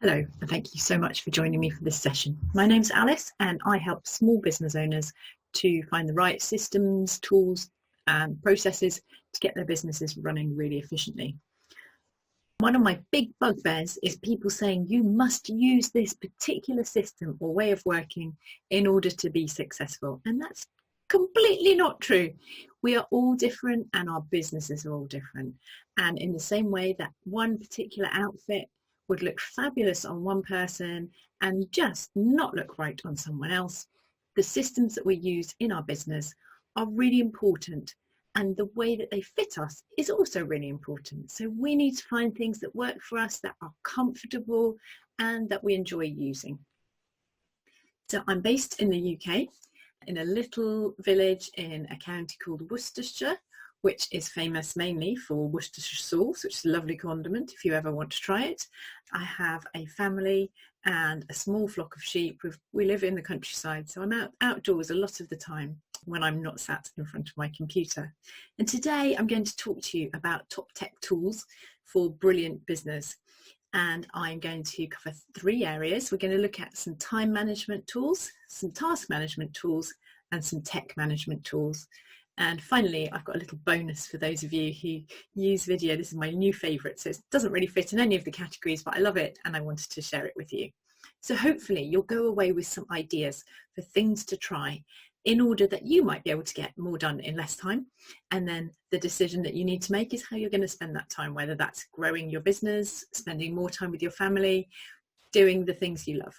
Hello, and thank you so much for joining me for this session. My name's Alice, and I help small business owners to find the right systems, tools, and processes to get their businesses running really efficiently. One of my big bugbears is people saying you must use this particular system or way of working in order to be successful. And that's completely not true. We are all different and our businesses are all different. And in the same way that one particular outfit would look fabulous on one person and just not look right on someone else, the systems that we use in our business are really important. And the way that they fit us is also really important. So we need to find things that work for us, that are comfortable and that we enjoy using. So I'm based in the UK, in a little village in a county called Worcestershire, which is famous mainly for Worcestershire sauce, which is a lovely condiment if you ever want to try it. I have a family and a small flock of sheep. We live in the countryside, so I'm outdoors a lot of the time when I'm not sat in front of my computer. And today I'm going to talk to you about top tech tools for brilliant business. And I'm going to cover 3 areas. We're going to look at some time management tools, some task management tools, and some tech management tools. And finally, I've got a little bonus for those of you who use video. This is my new favourite, so it doesn't really fit in any of the categories, but I love it and I wanted to share it with you. So hopefully you'll go away with some ideas for things to try in order that you might be able to get more done in less time. And then the decision that you need to make is how you're going to spend that time, whether that's growing your business, spending more time with your family, doing the things you love.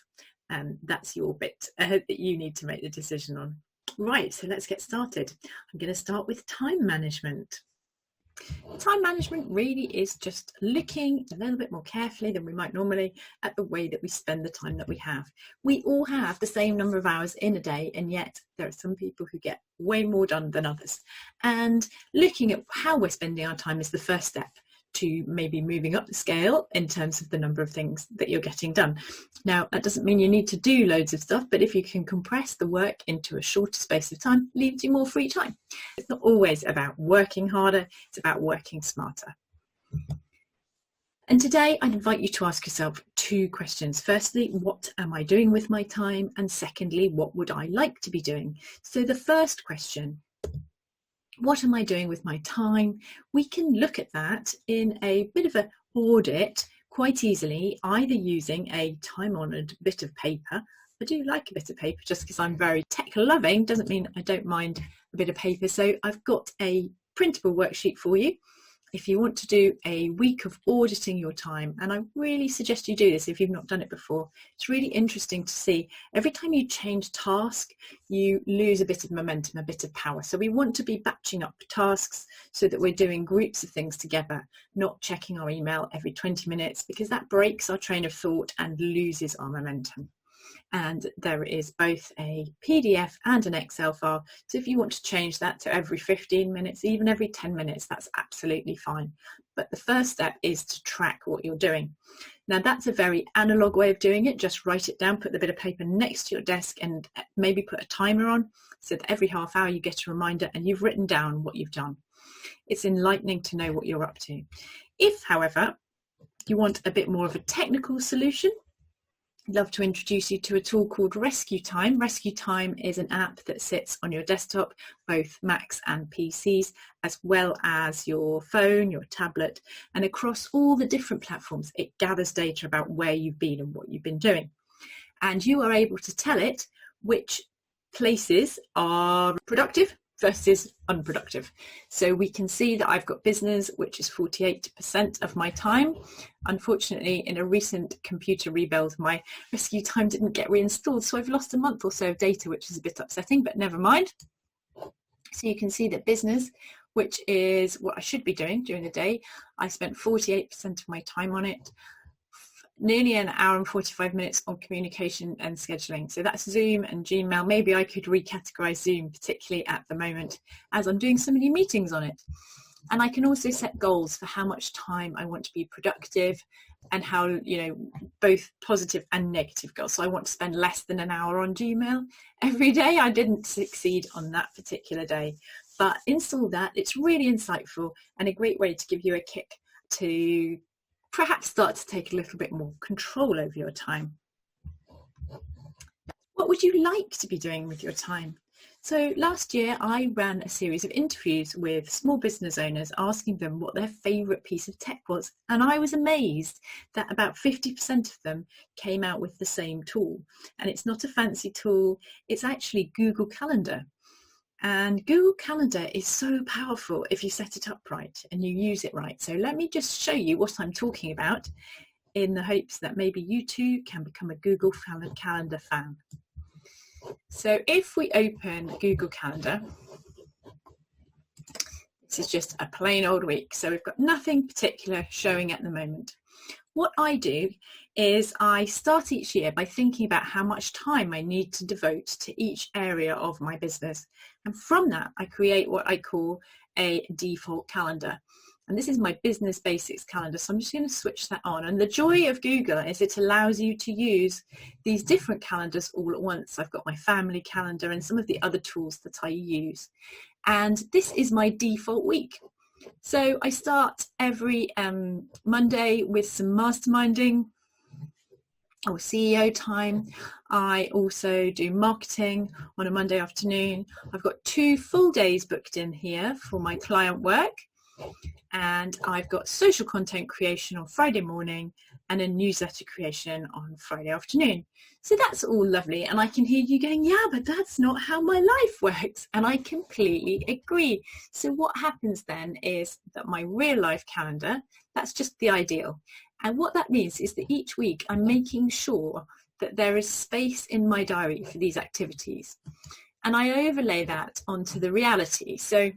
And that's your bit that you need to make the decision on. Right, so let's get started. I'm going to start with time management. Time management really is just looking a little bit more carefully than we might normally at the way that we spend the time that we have. We all have the same number of hours in a day, and yet there are some people who get way more done than others. And looking at how we're spending our time is the first step to maybe moving up the scale in terms of the number of things that you're getting done. Now, that doesn't mean you need to do loads of stuff, but if you can compress the work into a shorter space of time, it leaves you more free time. It's not always about working harder, it's about working smarter. And today I'd invite you to ask yourself 2 questions. Firstly, what am I doing with my time? And secondly, what would I like to be doing? So the first question, what am I doing with my time? We can look at that in a bit of an audit quite easily, either using a time-honoured bit of paper. I do like a bit of paper just because I'm very tech-loving, doesn't mean I don't mind a bit of paper. So I've got a printable worksheet for you if you want to do a week of auditing your time. And I really suggest you do this if you've not done it before. It's really interesting to see every time you change task, you lose a bit of momentum, a bit of power. So we want to be batching up tasks so that we're doing groups of things together, not checking our email every 20 minutes, because that breaks our train of thought and loses our momentum. And there is both a PDF and an Excel file. So if you want to change that to every 15 minutes, even every 10 minutes, that's absolutely fine. But the first step is to track what you're doing. Now, that's a very analog way of doing it. Just write it down, put the bit of paper next to your desk and maybe put a timer on so that every half hour you get a reminder and you've written down what you've done. It's enlightening to know what you're up to. If, however, you want a bit more of a technical solution, I'd love to introduce you to a tool called Rescue Time. Rescue Time is an app that sits on your desktop, both Macs and PCs, as well as your phone, your tablet, and across all the different platforms, it gathers data about where you've been and what you've been doing. And you are able to tell it which places are productive versus unproductive. So we can see that I've got business, which is 48% of my time. Unfortunately, in a recent computer rebuild, my Rescue Time didn't get reinstalled. So I've lost a month or so of data, which is a bit upsetting, but never mind. So you can see that business, which is what I should be doing during the day, I spent 48% of my time on it. Nearly an hour and 45 minutes on communication and scheduling. So that's Zoom and Gmail. Maybe I could recategorize Zoom, particularly at the moment, as I'm doing so many meetings on it. And I can also set goals for how much time I want to be productive and how, both positive and negative goals. So I want to spend less than an hour on Gmail every day. I didn't succeed on that particular day, but install that. It's really insightful and a great way to give you a kick to perhaps start to take a little bit more control over your time. What would you like to be doing with your time? So last year I ran a series of interviews with small business owners asking them what their favourite piece of tech was, and I was amazed that about 50% of them came out with the same tool. And it's not a fancy tool, it's actually Google Calendar. And Google Calendar is so powerful if you set it up right and you use it right. So let me just show you what I'm talking about in the hopes that maybe you too can become a Google Calendar fan. So if we open Google Calendar, this is just a plain old week. So we've got nothing particular showing at the moment. What I do is I start each year by thinking about how much time I need to devote to each area of my business. And from that, I create what I call a default calendar. And this is my business basics calendar. So I'm just going to switch that on. And the joy of Google is it allows you to use these different calendars all at once. I've got my family calendar and some of the other tools that I use. And this is my default week. So I start every Monday with some masterminding or CEO time. I also do marketing on a Monday afternoon. I've got 2 full days booked in here for my client work. And I've got social content creation on Friday morning and a newsletter creation on Friday afternoon. So that's all lovely. And I can hear you going, yeah, but that's not how my life works. And I completely agree. So what happens then is that my real life calendar, that's just the ideal. And what that means is that each week I'm making sure that there is space in my diary for these activities. And I overlay that onto the reality. So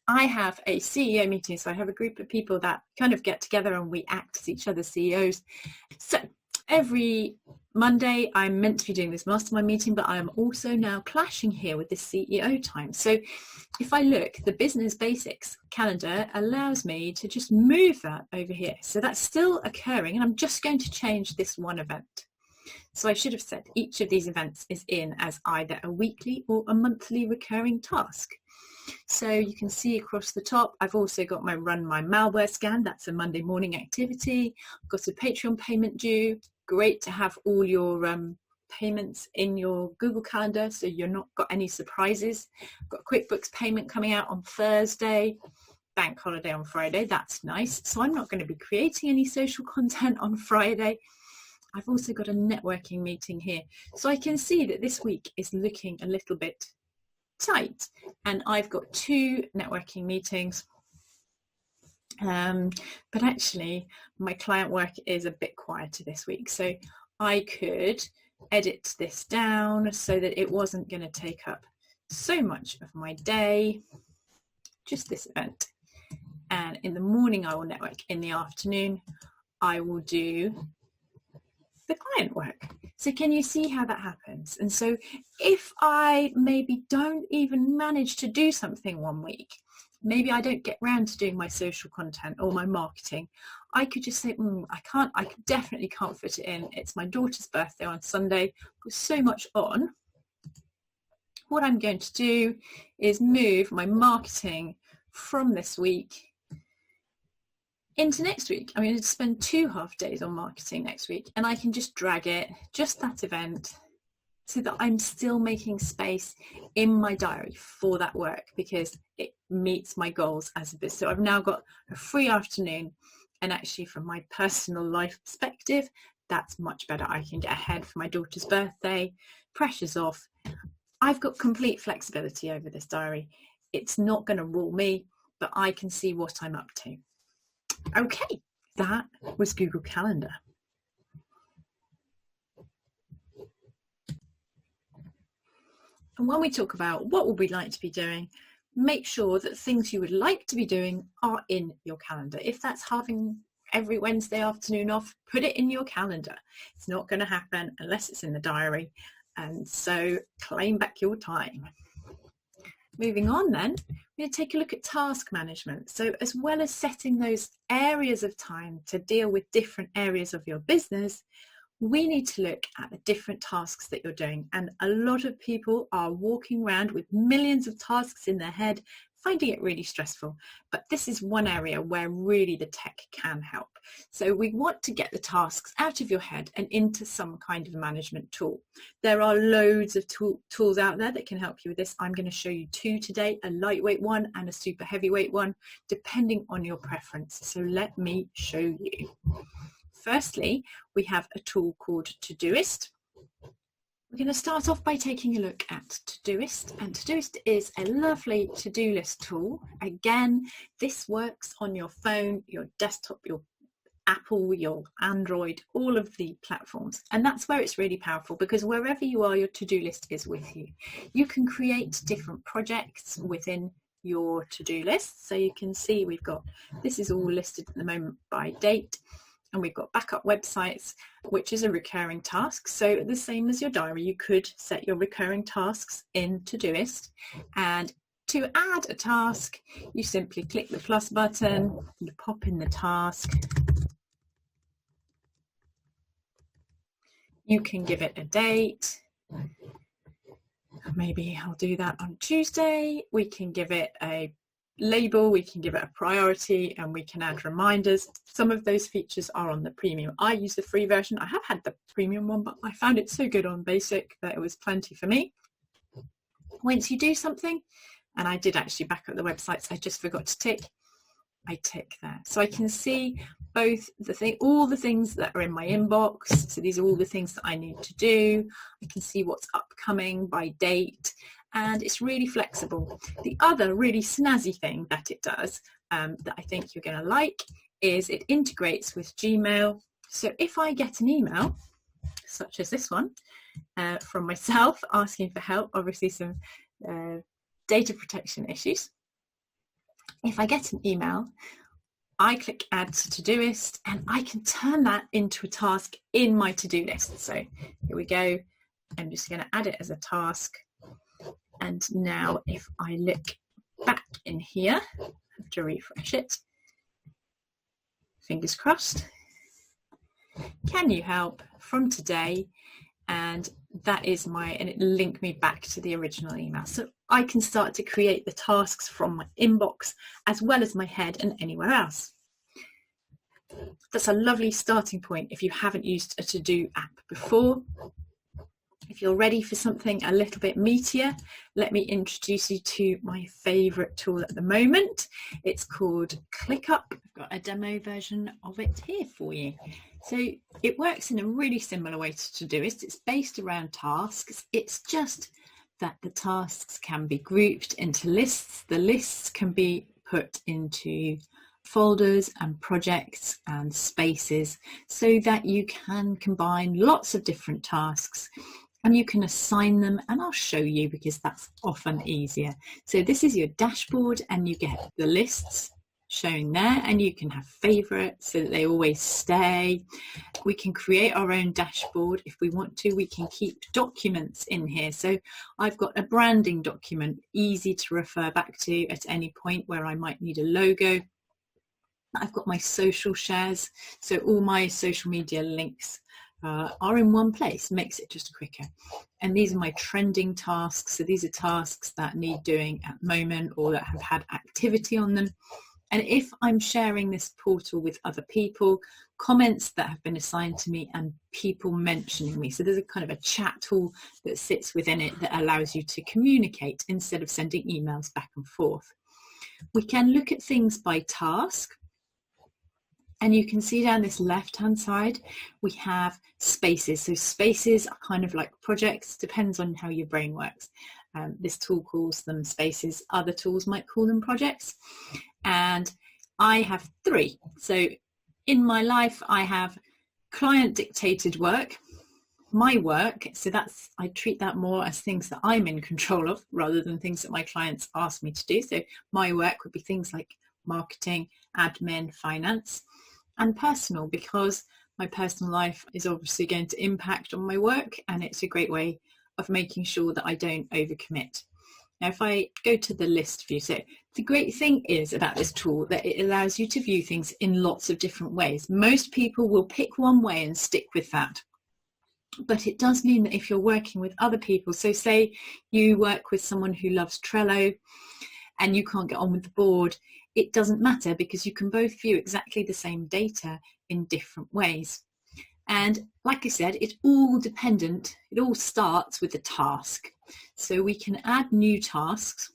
I have a CEO meeting, so I have a group of people that kind of get together and we act as each other's CEOs. So every Monday I'm meant to be doing this mastermind meeting, but I am also now clashing here with this CEO time. So if I look, the business basics calendar allows me to just move that over here. So that's still occurring, and I'm just going to change this one event. So I should have said each of these events is in as either a weekly or a monthly recurring task. So you can see across the top, I've also got my run my malware scan. That's a Monday morning activity. I've got a Patreon payment due. Great to have all your payments in your Google Calendar so you're not got any surprises. I've got QuickBooks payment coming out on Thursday. Bank holiday on Friday. That's nice. So I'm not going to be creating any social content on Friday. I've also got a networking meeting here. So I can see that this week is looking a little bit tight, and I've got 2 networking meetings, but actually my client work is a bit quieter this week, so I could edit this down so that it wasn't going to take up so much of my day, just this event. And in the morning I will network, in the afternoon I will do the client work. So can you see how that happens? And so if I maybe don't even manage to do something one week, maybe I don't get round to doing my social content or my marketing, I could just say, I definitely can't fit it in. It's my daughter's birthday on Sunday. I've got so much on. What I'm going to do is move my marketing from this week into next week. I'm going to spend 2 half days on marketing next week, and I can just drag it, just that event, so that I'm still making space in my diary for that work because it meets my goals as a business. So I've now got a free afternoon, and actually from my personal life perspective, that's much better. I can get ahead for my daughter's birthday, pressure's off. I've got complete flexibility over this diary. It's not going to rule me, but I can see what I'm up to. Okay, that was Google Calendar. And when we talk about what would we like to be doing, make sure that things you would like to be doing are in your calendar. If that's having every Wednesday afternoon off, put it in your calendar. It's not going to happen unless it's in the diary. And so claim back your time. Moving on then, we're going to take a look at task management. So as well as setting those areas of time to deal with different areas of your business, we need to look at the different tasks that you're doing. And a lot of people are walking around with millions of tasks in their head, finding it really stressful. But this is one area where really the tech can help. So we want to get the tasks out of your head and into some kind of management tool. There are loads of tools out there that can help you with this. I'm going to show you two today, a lightweight one and a super heavyweight one, depending on your preference. So let me show you. Firstly, we have a tool called Todoist. We're going to start off by taking a look at Todoist, and Todoist is a lovely to-do list tool. Again, this works on your phone, your desktop, your Apple, your Android, all of the platforms. And that's where it's really powerful, because wherever you are, your to-do list is with you. You can create different projects within your to-do list. So you can see this is all listed at the moment by date. And we've got backup websites, which is a recurring task. So the same as your diary, you could set your recurring tasks in Todoist. And to add a task, you simply click the plus button, you pop in the task. You can give it a date. Maybe I'll do that on Tuesday. We can give it a label, we can give it a priority, and we can add reminders. Some of those features are on the premium. I use the free version. I have had the premium one, but I found it so good on basic that it was plenty for me. Once you do something, and I did actually back up the websites, I just forgot to tick, I tick there. So I can see both all the things that are in my inbox. So these are all the things that I need to do. I can see what's upcoming by date. And it's really flexible. The other really snazzy thing that it does that I think you're going to like is it integrates with Gmail. So if I get an email, such as this one, from myself asking for help, obviously some data protection issues. If I get an email, I click add to Todoist and I can turn that into a task in my to-do list. So here we go. I'm just going to add it as a task. And now if I look back in here, I have to refresh it. Fingers crossed. Can you help from today? And that is and it linked me back to the original email. So I can start to create the tasks from my inbox as well as my head and anywhere else. That's a lovely starting point if you haven't used a to-do app before. If you're ready for something a little bit meatier, let me introduce you to my favourite tool at the moment. It's called ClickUp. I've got a demo version of it here for you. So it works in a really similar way to Todoist. It's based around tasks. It's just that the tasks can be grouped into lists. The lists can be put into folders and projects and spaces so that you can combine lots of different tasks. And you can assign them, and I'll show you because that's often easier. So this is your dashboard and you get the lists shown there, and you can have favorites so that they always stay. We can create our own dashboard if we want to. We can keep documents in here. So I've got a branding document, easy to refer back to at any point where I might need a logo. I've got my social shares, so all my social media links are in one place, makes it just quicker. And these are my trending tasks. So these are tasks that need doing at the moment or that have had activity on them. And if I'm sharing this portal with other people, comments that have been assigned to me and people mentioning me. So there's a kind of a chat tool that sits within it that allows you to communicate instead of sending emails back and forth. We can look at things by task. And you can see down this left-hand side, we have spaces. So spaces are kind of like projects, depends on how your brain works. This tool calls them spaces. Other tools might call them projects. And I have 3. So in my life, I have client-dictated work, my work. So I treat that more as things that I'm in control of rather than things that my clients ask me to do. So my work would be things like marketing, admin, finance. And personal, because my personal life is obviously going to impact on my work, and it's a great way of making sure that I don't overcommit. Now, if I go to the list view, so the great thing is about this tool that it allows you to view things in lots of different ways. Most people will pick one way and stick with that. But it does mean that if you're working with other people, so say you work with someone who loves Trello and you can't get on with the board, it doesn't matter because you can both view exactly the same data in different ways. And like I said, it's all dependent. It all starts with the task. So we can add new tasks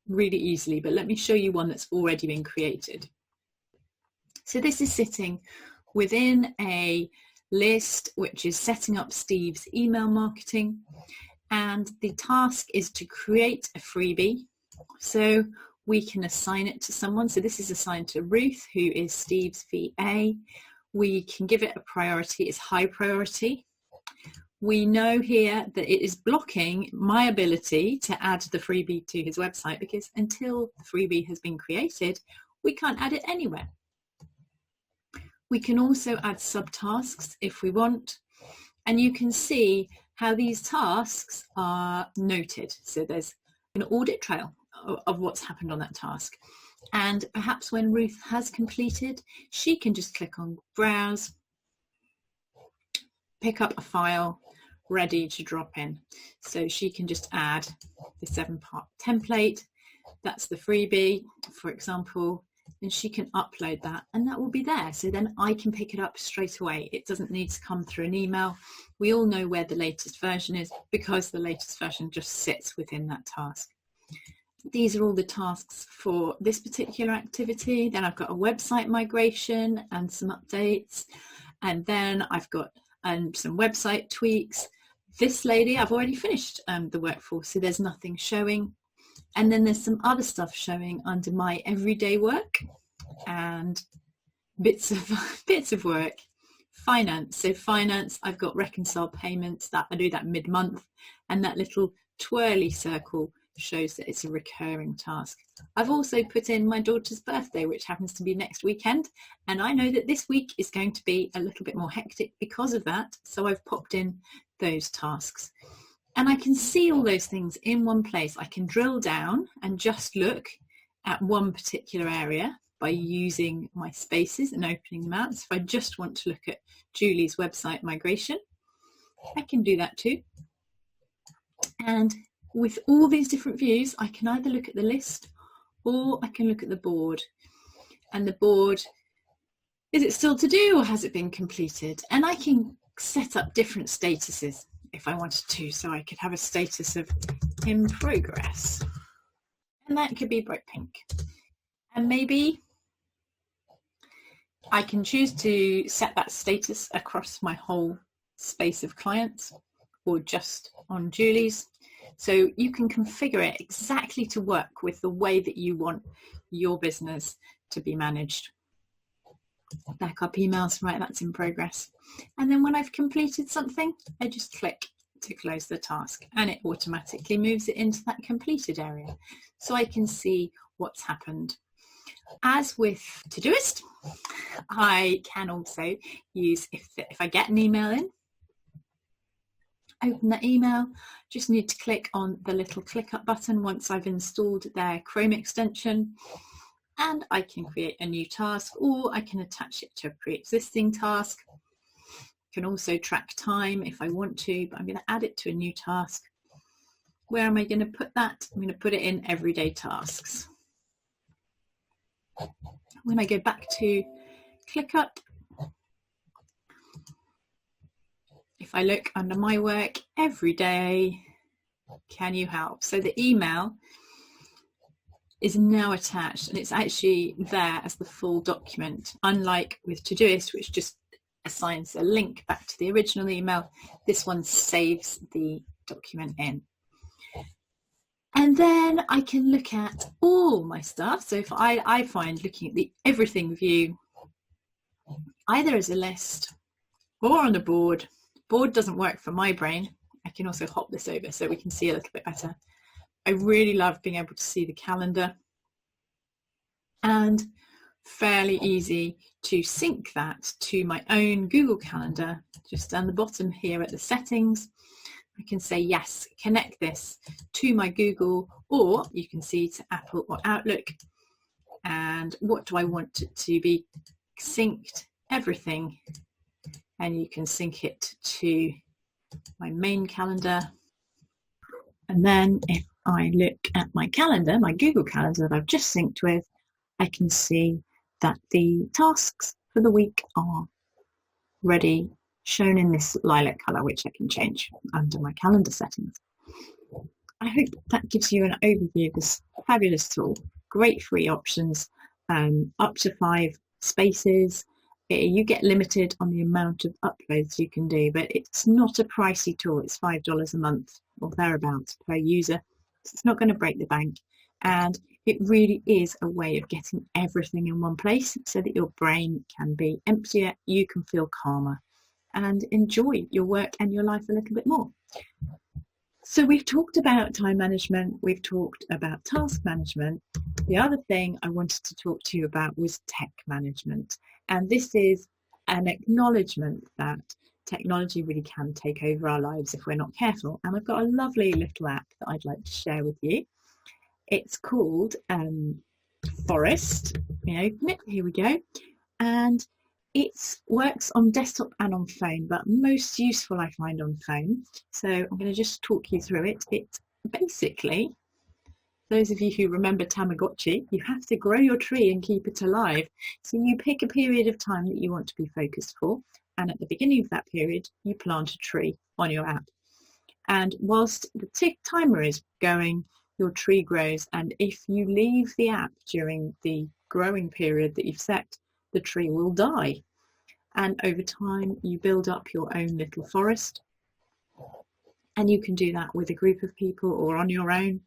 really easily, but let me show you one that's already been created. So this is sitting within a list, which is setting up Steve's email marketing. And the task is to create a freebie. So we can assign it to someone. So this is assigned to Ruth, who is Steve's VA. We can give it a priority. It's high priority. We know here that it is blocking my ability to add the freebie to his website because until the freebie has been created, we can't add it anywhere. We can also add subtasks if we want, and you can see how these tasks are noted. So there's an audit trail of what's happened on that task. And perhaps when Ruth has completed, she can just click on Browse, pick up a file ready to drop in. So she can just add the 7-part template. That's the freebie, for example, and she can upload that and that will be there. So then I can pick it up straight away. It doesn't need to come through an email. We all know where the latest version is because the latest version just sits within that task. These are all the tasks for this particular activity. Then I've got a website migration and some updates. And then I've got some website tweaks. This lady, I've already finished the work for, so there's nothing showing. And then there's some other stuff showing under my everyday work and bits of work. Finance. So finance, I've got reconcile payments, that I do that mid-month, and that little twirly circle shows that it's a recurring task. I've also put in my daughter's birthday, which happens to be next weekend, and I know that this week is going to be a little bit more hectic because of that, so I've popped in those tasks. And I can see all those things in one place. I can drill down and just look at one particular area by using my spaces and opening them out. So if I just want to look at Julie's website migration, I can do that too. And with all these different views, I can either look at the list or I can look at the board. And the board, is it still to do or has it been completed? And I can set up different statuses if I wanted to. So I could have a status of in progress. And that could be bright pink. And maybe I can choose to set that status across my whole space of clients or just on Julie's. So you can configure it exactly to work with the way that you want your business to be managed. Backup emails, right, that's in progress. And then when I've completed something, I just click to close the task and it automatically moves it into that completed area. So I can see what's happened. As with Todoist, I can also use, if I get an email in, open that email, just need to click on the little click up button once I've installed their Chrome extension, and I can create a new task or I can attach it to a pre-existing task. I can also track time if I want to, but I'm going to add it to a new task. Where am I going to put that? I'm going to put it in everyday tasks. When I go back to ClickUp, if I look under my work, every day, can you help? So the email is now attached and it's actually there as the full document. Unlike with Todoist, which just assigns a link back to the original email, this one saves the document in. And then I can look at all my stuff. So if I find looking at the everything view, either as a list or on a board. Board doesn't work for my brain. I can also hop this over so we can see a little bit better. I really love being able to see the calendar, and fairly easy to sync that to my own Google Calendar. Just down the bottom here at the settings, I can say, yes, connect this to my Google, or you can see to Apple or Outlook. And what do I want it to be synced? Everything. And you can sync it to my main calendar. And then if I look at my calendar, my Google Calendar that I've just synced with, I can see that the tasks for the week are ready, shown in this lilac colour, which I can change under my calendar settings. I hope that gives you an overview of this fabulous tool. Great free options, up to 5 spaces. You get limited on the amount of uploads you can do, but it's not a pricey tool. It's $5 a month or thereabouts per user. So it's not going to break the bank. And it really is a way of getting everything in one place so that your brain can be emptier, you can feel calmer and enjoy your work and your life a little bit more. So we've talked about time management, we've talked about task management. The other thing I wanted to talk to you about was tech management. And this is an acknowledgement that technology really can take over our lives if we're not careful. And I've got a lovely little app that I'd like to share with you. It's called Forest. Open it, here we go. And it works on desktop and on phone, but most useful I find on phone. So I'm going to just talk you through it. It's basically, those of you who remember Tamagotchi, you have to grow your tree and keep it alive. So you pick a period of time that you want to be focused for, and at the beginning of that period, you plant a tree on your app. And whilst the timer is going, your tree grows. And if you leave the app during the growing period that you've set, the tree will die. And over time, you build up your own little forest. And you can do that with a group of people or on your own.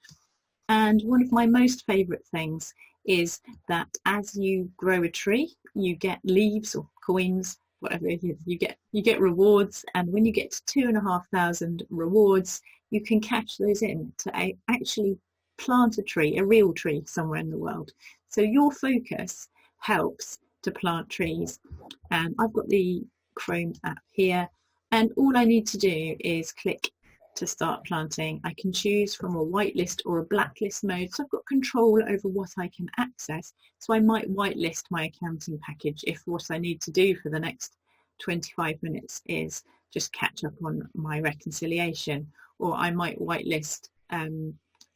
And one of my most favourite things is that as you grow a tree, you get leaves or coins, whatever it is, you get rewards. And when you get to 2,500 rewards, you can cash those in to actually plant a tree, a real tree somewhere in the world. So your focus helps to plant trees. And I've got the Chrome app here, and all I need to do is click to start planting. I can choose from a whitelist or a blacklist mode, so I've got control over what I can access. So I might whitelist my accounting package if what I need to do for the next 25 minutes is just catch up on my reconciliation, or I might whitelist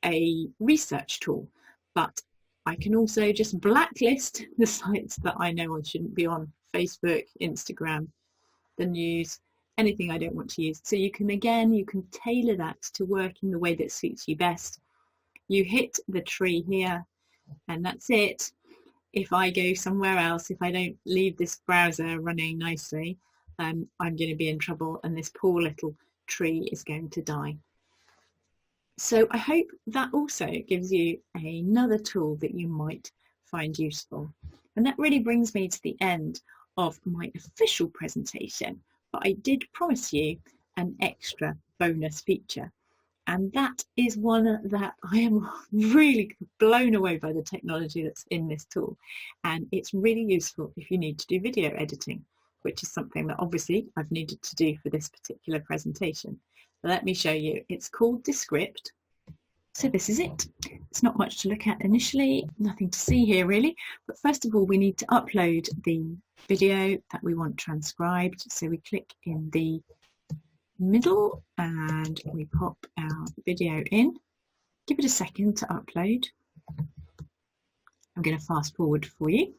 a research tool. But I can also just blacklist the sites that I know I shouldn't be on: Facebook, Instagram, the news, anything I don't want to use. So you can tailor that to work in the way that suits you best. You hit the tree here, and that's it. If I go somewhere else, if I don't leave this browser running nicely, I'm going to be in trouble, and this poor little tree is going to die. So I hope that also gives you another tool that you might find useful. And that really brings me to the end of my official presentation, but I did promise you an extra bonus feature. And that is one that I am really blown away by the technology that's in this tool. And it's really useful if you need to do video editing, which is something that obviously I've needed to do for this particular presentation. Let me show you. It's called Descript. So this is it. It's not much to look at initially, nothing to see here really. But first of all, we need to upload the video that we want transcribed. So we click in the middle and we pop our video in. Give it a second to upload. I'm going to fast forward for you.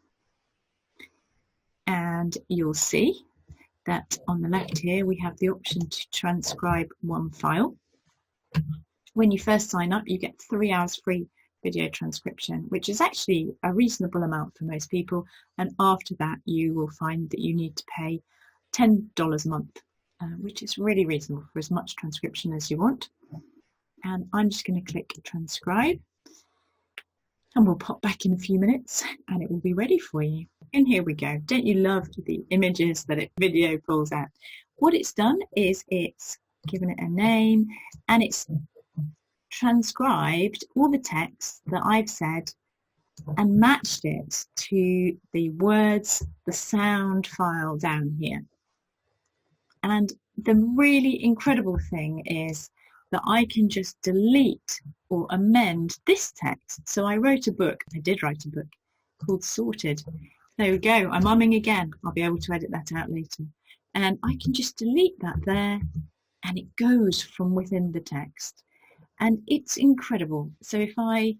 And you'll see that on the left here, we have the option to transcribe one file. When you first sign up, you get 3 hours free video transcription, which is actually a reasonable amount for most people. And after that, you will find that you need to pay $10 a month, which is really reasonable for as much transcription as you want. And I'm just going to click transcribe. And we'll pop back in a few minutes and it will be ready for you. And here we go. Don't you love the images that video pulls out? What it's done is it's given it a name and it's transcribed all the text that I've said and matched it to the words, the sound file down here. And the really incredible thing is that I can just delete or amend this text. So I did write a book called Sorted. There we go, I'm umming again. I'll be able to edit that out later. And I can just delete that there and it goes from within the text, and it's incredible. So if I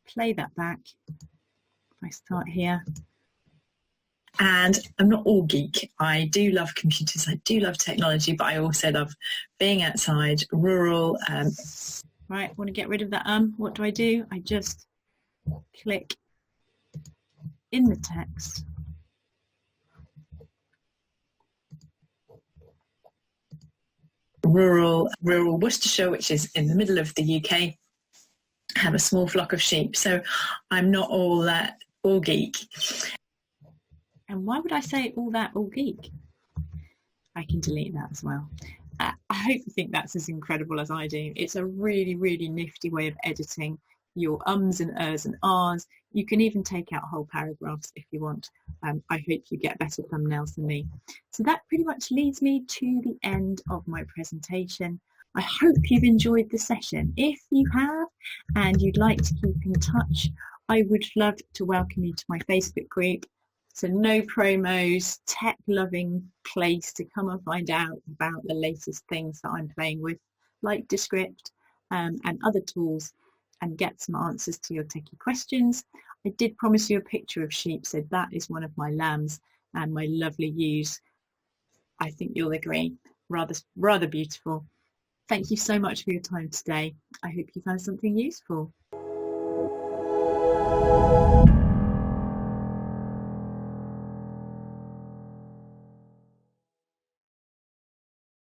play that back, if I start here, and I'm not all geek. I do love computers, I do love technology, but I also love being outside, rural. Right, I want to get rid of that. What do? I just click in the text. Rural Worcestershire, which is in the middle of the UK, have a small flock of sheep. So I'm not all geek. And why would I say all geek? I can delete that as well. I hope you think that's as incredible as I do. It's a really, really nifty way of editing your ums and ers and ahs. You can even take out whole paragraphs if you want. I hope you get better thumbnails than me. So that pretty much leads me to the end of my presentation. I hope you've enjoyed the session. If you have and you'd like to keep in touch, I would love to welcome you to my Facebook group. So no promos, tech-loving place to come and find out about the latest things that I'm playing with, like Descript and other tools, and get some answers to your techie questions. I did promise you a picture of sheep, so that is one of my lambs and my lovely ewes. I think you'll agree, rather beautiful. Thank you so much for your time today. I hope you found something useful.